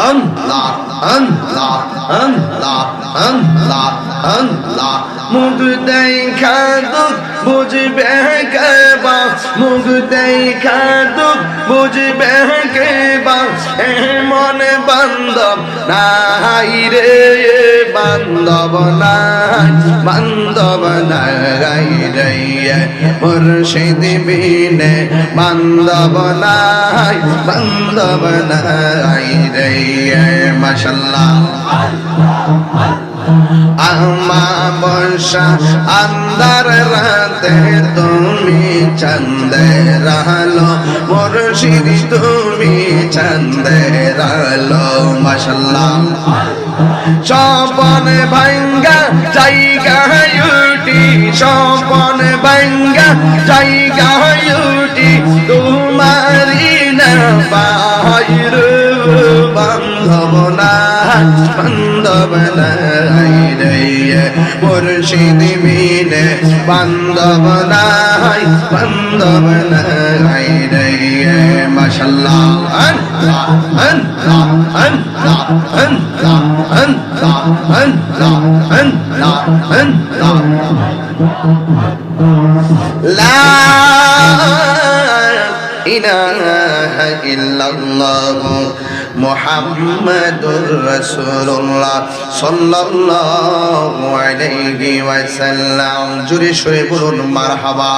আল্লাহ আল্লাহ আল্লাহ আল্লাহ আল্লাহ মুখ দেখা দুঃখ বুঝবে কে বা মুখ দেখা দুঃখ বুঝবে কে বা এমন বান্ধব নাই রে বান্ধব নাই বান্ধব নাই রে মুর্শিদ বিনে বান্ধব নাই বান্ধব নাই রে মাশাআল্লাহ আমা বর্ষা আন্ধার রাতে তুমি চন্দের আলো মুর্শিদ তুমি চন্দের আলো মাশাআল্লাহ স্বপন ভাঙ্গা জায়গা উঠি স্বপন ভাঙ্গা জায়গা উঠি তোমারি না বাইর বান্ধব নাই বান্ধব নাই রে মুর্শিদ বিনে বান্ধব নাই বান্ধব নাই রে মাশাআল্লাহ আল্লাহ আল্লাহ আল্লাহ আল্লাহ আল্লাহ আল্লাহ আল্লাহ আল্লাহ লা ইলাহা ইল্লাল্লাহ মুহাম্মাদুর রাসূলুল্লাহ সাল্লাল্লাহু আলাইহি ওয়াসাল্লাম জোরে সরে বলুন মারহাবা।